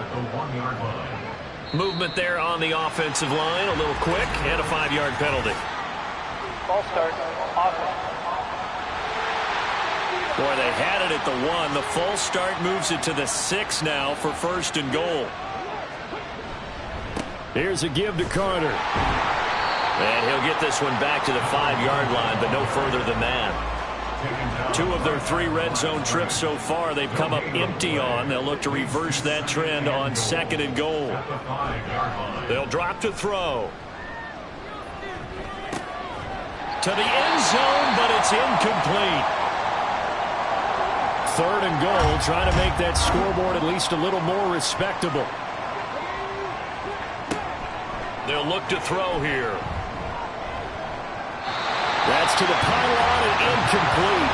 at the 1-yard line. Movement there on the offensive line, a little quick, and a 5-yard penalty. False start, offense. Boy, they had it at the 1. The false start moves it to the 6 now for 1st and goal. Here's a give to Carter. And he'll get this one back to the 5-yard line, but no further than that. 2 of their 3 red zone trips so far, they've come up empty on. They'll look to reverse that trend on 2nd and goal. They'll drop to throw. To the end zone, but it's incomplete. 3rd and goal, trying to make that scoreboard at least a little more respectable. They'll look to throw here. That's to the pylon and incomplete.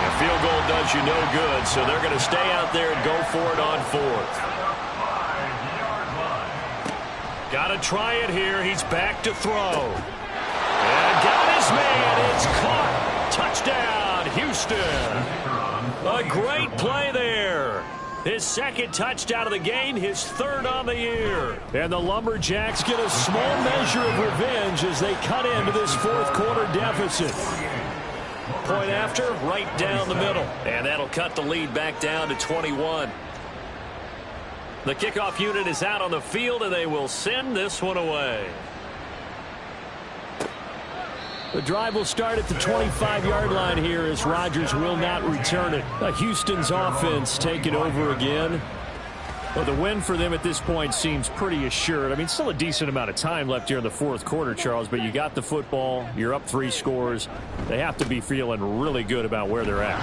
A field goal does you no good, so they're going to stay out there and go for it on 4th. Got to try it here. He's back to throw. And got his man. It's caught. Touchdown, Houston. A great play there. His 2nd touchdown of the game, his 3rd on the year. And the Lumberjacks get a small measure of revenge as they cut into this 4th quarter deficit. Point after, right down the middle. And that'll cut the lead back down to 21. The kickoff unit is out on the field, and they will send this one away. The drive will start at the 25-yard line here as Rodgers will not return it. Houston's offense taking over again. Well, the win for them at this point seems pretty assured. I mean, still a decent amount of time left here in the 4th quarter, Charles, but you got the football. You're up 3 scores. They have to be feeling really good about where they're at.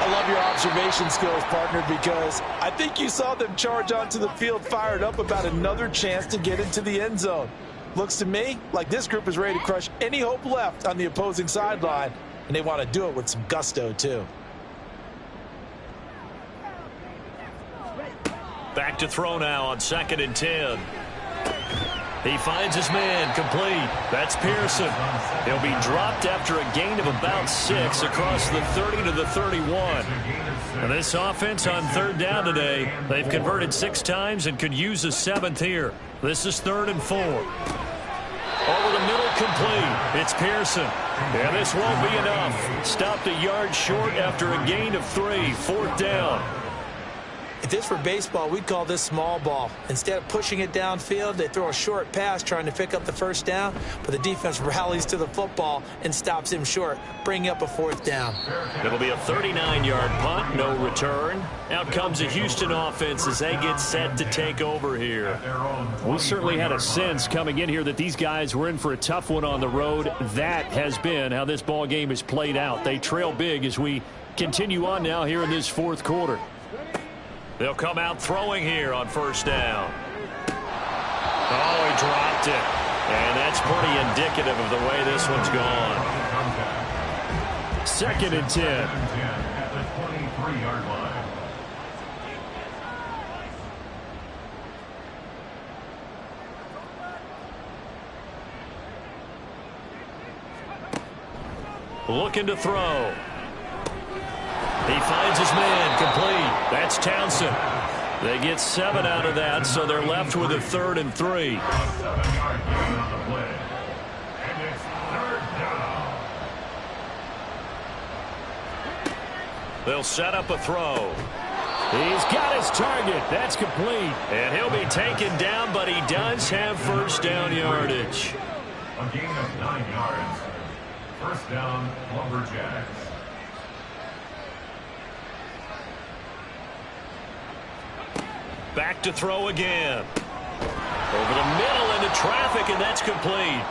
I love your observation skills, partner, because I think you saw them charge onto the field fired up about another chance to get into the end zone. Looks to me like this group is ready to crush any hope left on the opposing sideline, and they want to do it with some gusto, too. Back to throw now on 2nd and 10. He finds his man, complete. That's Pearson. He'll be dropped after a gain of about 6 across the 30 to the 31. And this offense on 3rd down today, they've converted 6 times and could use a 7th here. This is 3rd and 4. Over the middle, complete. It's Pearson. And this won't be enough. Stopped a yard short after a gain of 3. 4th down. If this were baseball, we'd call this small ball. Instead of pushing it downfield, they throw a short pass trying to pick up the 1st down, but the defense rallies to the football and stops him short, bringing up a 4th down. It'll be a 39-yard punt, no return. Out comes the Houston offense as they get set to take over here. We certainly had a sense coming in here that these guys were in for a tough one on the road. That has been how this ball game has played out. They trail big as we continue on now here in this 4th quarter. They'll come out throwing here on 1st down. Oh, he dropped it. And that's pretty indicative of the way this one's gone. 2nd and 10. At the 23-yard line. Looking to throw. He finds his man, complete. That's Townsend. They get 7 out of that, so they're left with a 3rd and 3. 7-yard gain on the play. And it's 3rd down. They'll set up a throw. He's got his target. That's complete. And he'll be taken down, but he does have 1st down yardage. A gain of 9 yards. 1st down, Lumberjacks. Back to throw again. Over the middle into traffic, and that's complete.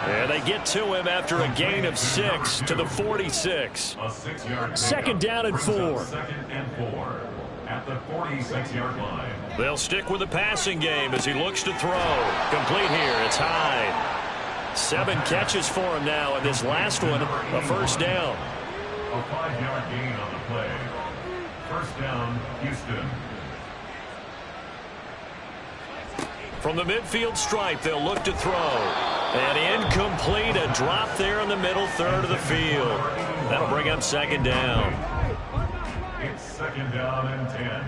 And they get to him after a gain of 6 to the 46. A 6-yard 2nd down and 4. 2nd and 4 at the 46-yard line. They'll stick with the passing game as he looks to throw. Complete here. It's Hyde. 7 catches for him now, and this last one, a 1st down. A 5-yard gain on the play. 1st down, Houston. From the midfield stripe, they'll look to throw. And incomplete, a drop there in the middle third of the field. That'll bring up 2nd down. It's 2nd down and 10.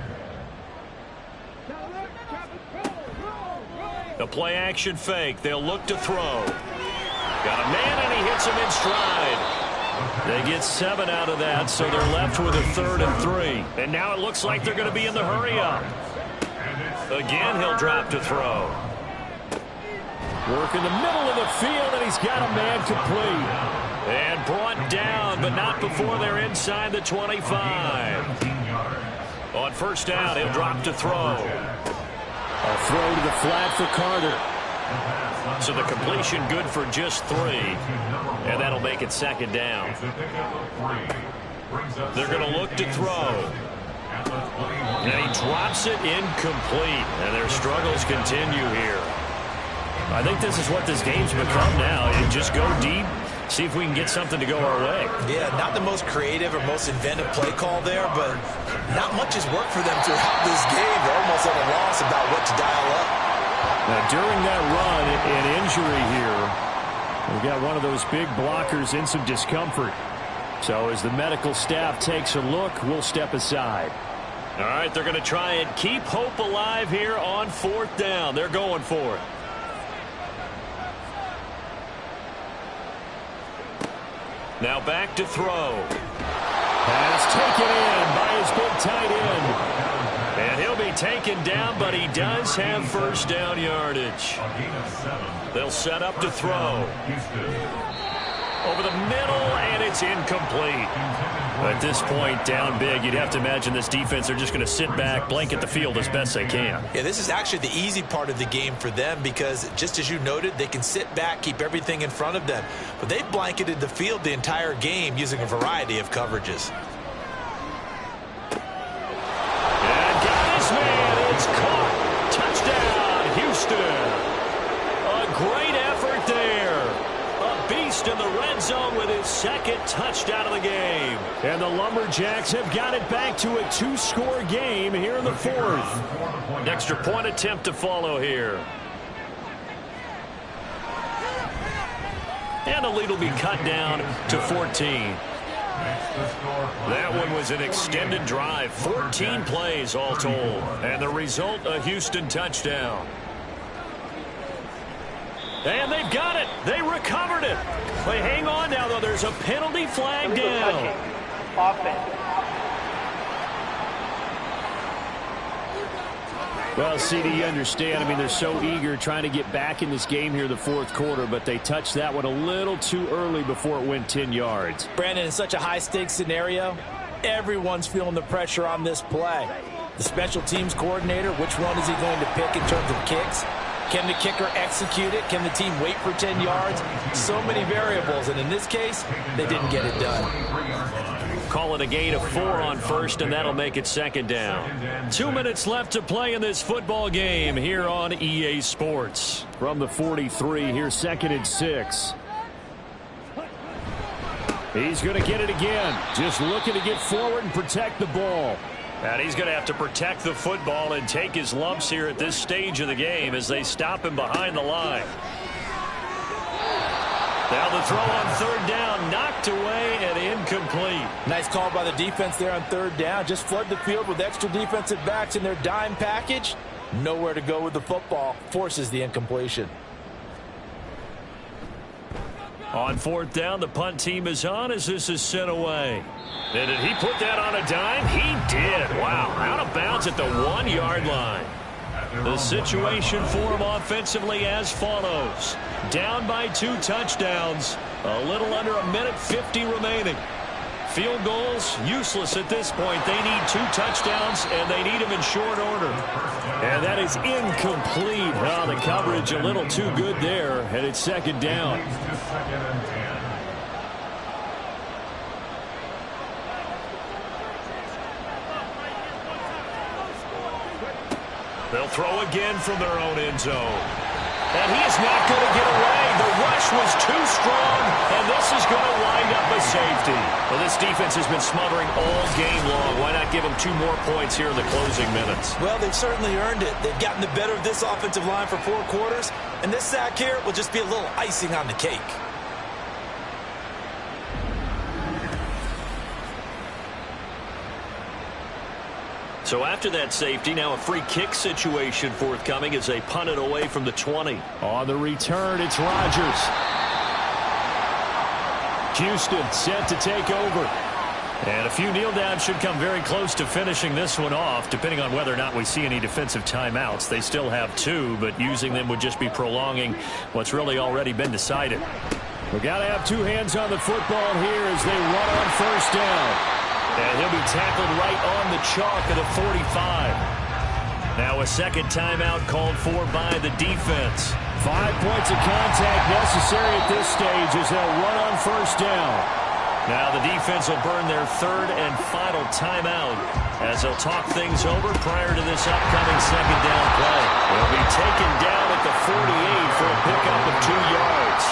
The play action fake. They'll look to throw. Got a man, and he hits him in stride. They get 7 out of that, so they're left with a 3rd and 3. And now it looks like they're going to be in the hurry-up. Again, he'll drop to throw. Work in the middle of the field, and he's got a man complete. And brought down, but not before they're inside the 25. On first down, he'll drop to throw. A throw to the flat for Carter. So the completion good for just 3. And that'll make it 2nd down. They're going to look to throw. And he drops it incomplete. And their struggles continue here. I think this is what this game's become now. You just go deep, see if we can get something to go our way. Yeah, not the most creative or most inventive play call there, but not much has worked for them throughout this game. They're almost at a loss about what to dial up. Now, during that run, an injury here, we've got one of those big blockers in some discomfort. So as the medical staff takes a look, we'll step aside. All right, they're going to try and keep hope alive here on 4th down. They're going for it. Now back to throw. Pass taken in by his big tight end. And he'll be taken down, but he does have 1st down yardage. They'll set up to throw. Over the middle, and it's incomplete. At this point, down big, you'd have to imagine this defense are just going to sit back, blanket the field as best they can. Yeah, this is actually the easy part of the game for them because, just as you noted, they can sit back, keep everything in front of them. But they've blanketed the field the entire game using a variety of coverages. And got his man. It's caught. Touchdown, Houston. A great effort there. A beast in the red zone with his 2nd touchdown of the game. And the Lumberjacks have got it back to a 2-score game here in the 4th. An extra point attempt to follow here. And the lead will be cut down to 14. That one was an extended drive. 14 plays all told. And the result, a Houston touchdown. And they've got it. They recovered it. But hang on now, though. There's a penalty flag down. Offense. Well, CD, you understand. I mean, they're so eager trying to get back in this game here the 4th quarter, but they touched that one a little too early before it went 10 yards. Brandon, in such a high-stakes scenario, everyone's feeling the pressure on this play. The special teams coordinator, which one is he going to pick in terms of kicks? Can the kicker execute it? Can the team wait for 10 yards? So many variables, and in this case, they didn't get it done. Call it a gain of 4 on 1st, and that'll make it 2nd down. 2 minutes left to play in this football game here on EA Sports. From the 43, here's 2nd and 6. He's going to get it again. Just looking to get forward and protect the ball. And he's going to have to protect the football and take his lumps here at this stage of the game as they stop him behind the line. Now the throw on 3rd down, knocked away and incomplete. Nice call by the defense there on 3rd down. Just flood the field with extra defensive backs in their dime package. Nowhere to go with the football. Forces the incompletion. On 4th down, the punt team is on as this is sent away. And did he put that on a dime? He did. Wow, out of bounds at the 1-yard line. The situation for him offensively as follows. Down by 2 touchdowns. A little under a minute 50 remaining. Field goals, useless at this point. They need 2 touchdowns, and they need them in short order. And that is incomplete. Well, the coverage a little too good there, and it's 2nd down. They'll throw again from their own end zone. And he is not going to get away. The rush was too strong, and this is going to wind up a safety. Well, this defense has been smothering all game long. Why not give them 2 more points here in the closing minutes? Well, they've certainly earned it. They've gotten the better of this offensive line for 4 quarters, and this sack here will just be a little icing on the cake. So after that safety, now a free kick situation forthcoming as they punt it away from the 20. On the return, it's Rodgers. Houston set to take over. And a few kneel downs should come very close to finishing this one off, depending on whether or not we see any defensive timeouts. They still have 2, but using them would just be prolonging what's really already been decided. We got to have 2 hands on the football here as they run on first down. And he'll be tackled right on the chalk of the 45. Now a second timeout called for by the defense. 5 points of contact necessary at this stage as they'll run on first down. Now the defense will burn their third and final timeout as they'll talk things over prior to this upcoming second down play. They'll be taken down at the 48 for a pickup of 2 yards.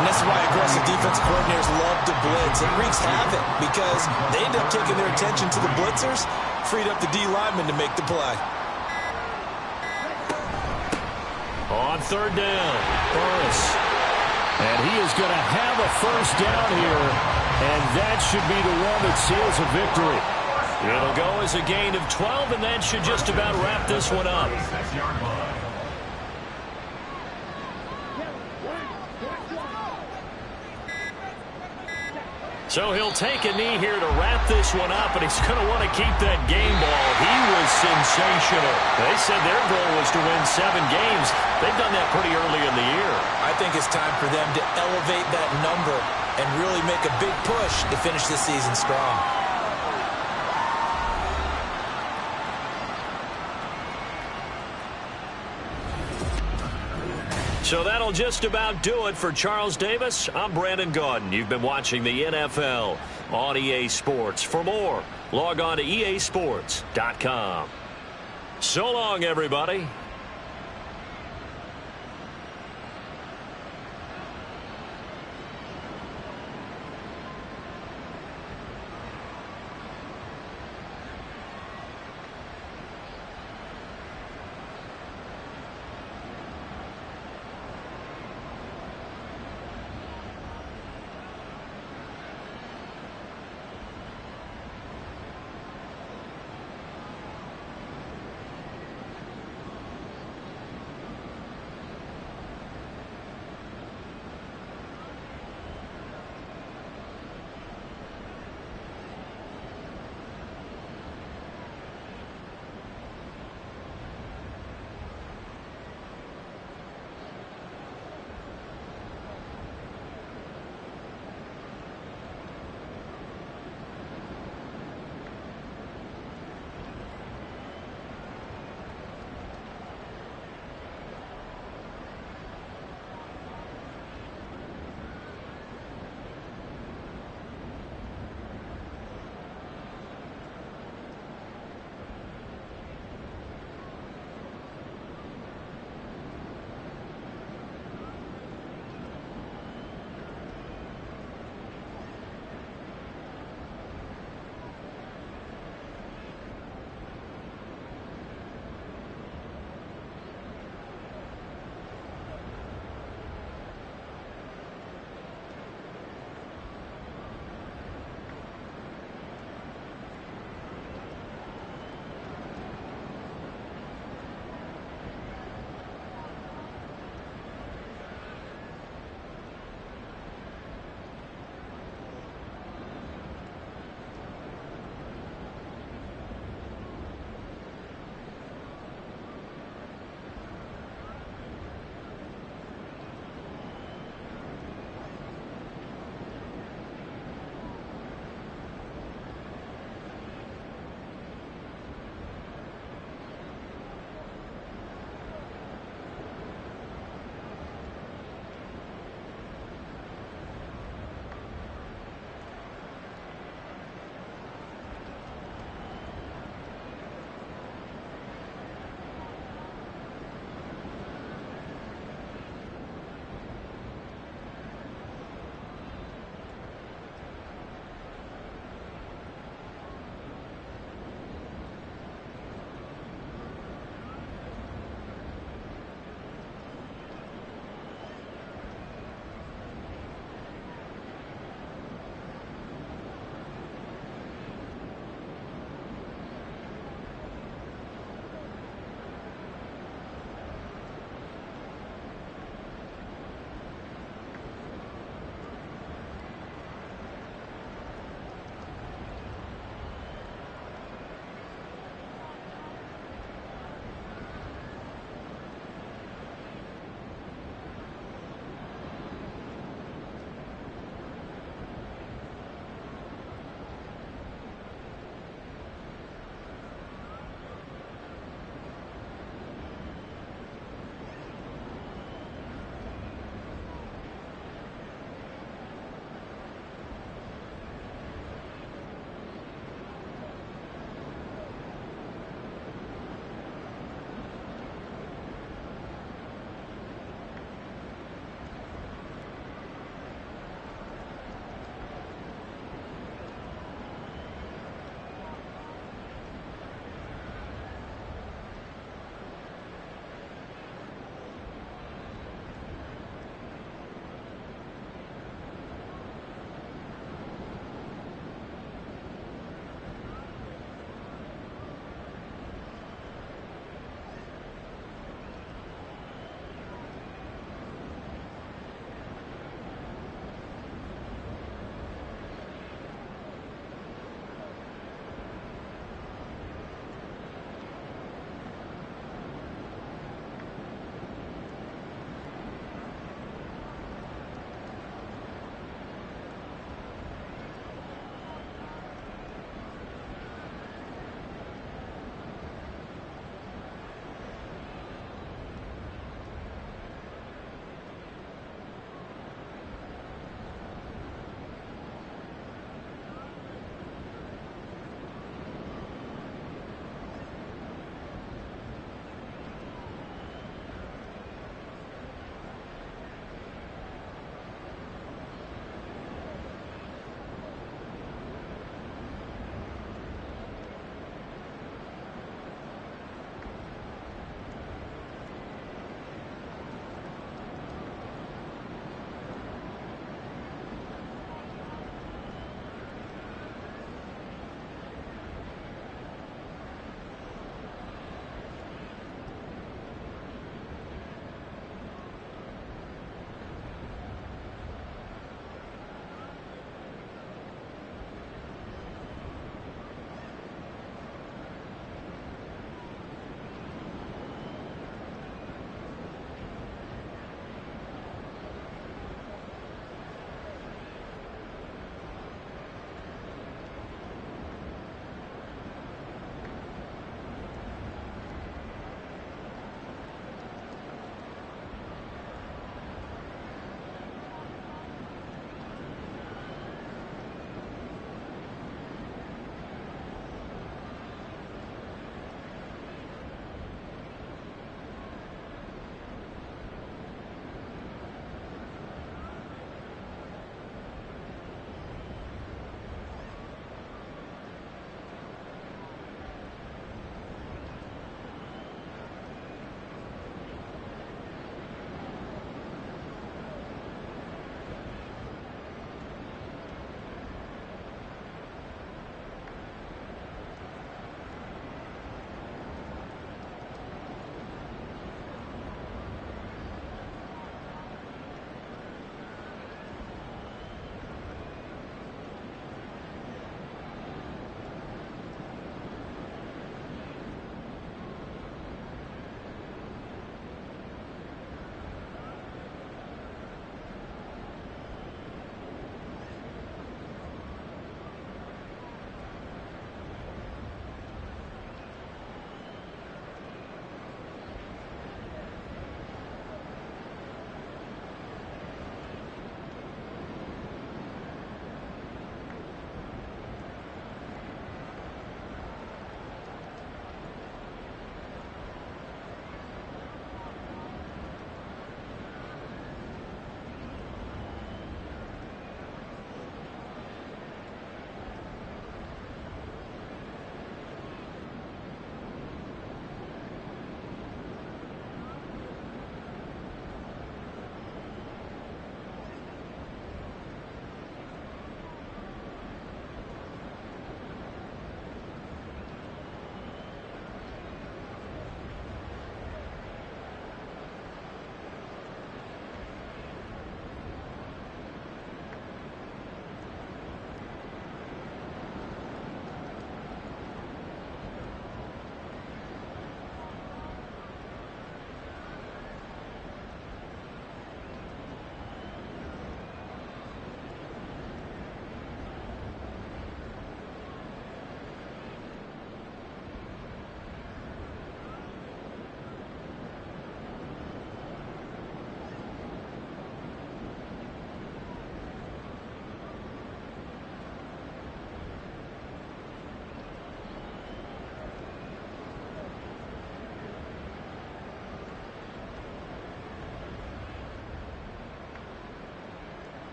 And this is why aggressive defensive coordinators love to blitz. It wreaks havoc because they end up taking their attention to the blitzers, freed up the D lineman to make the play. On third down, Burris. And he is going to have a first down here, and that should be the one that seals a victory. It'll go as a gain of 12, and that should just about wrap this one up. So he'll take a knee here to wrap this one up, and he's going to want to keep that game ball. He was sensational. They said their goal was to win 7 games. They've done that pretty early in the year. I think it's time for them to elevate that number and really make a big push to finish this season strong. So that'll just about do it for Charles Davis. I'm Brandon Gaudin. You've been watching the NFL on EA Sports. For more, log on to easports.com. So long, everybody.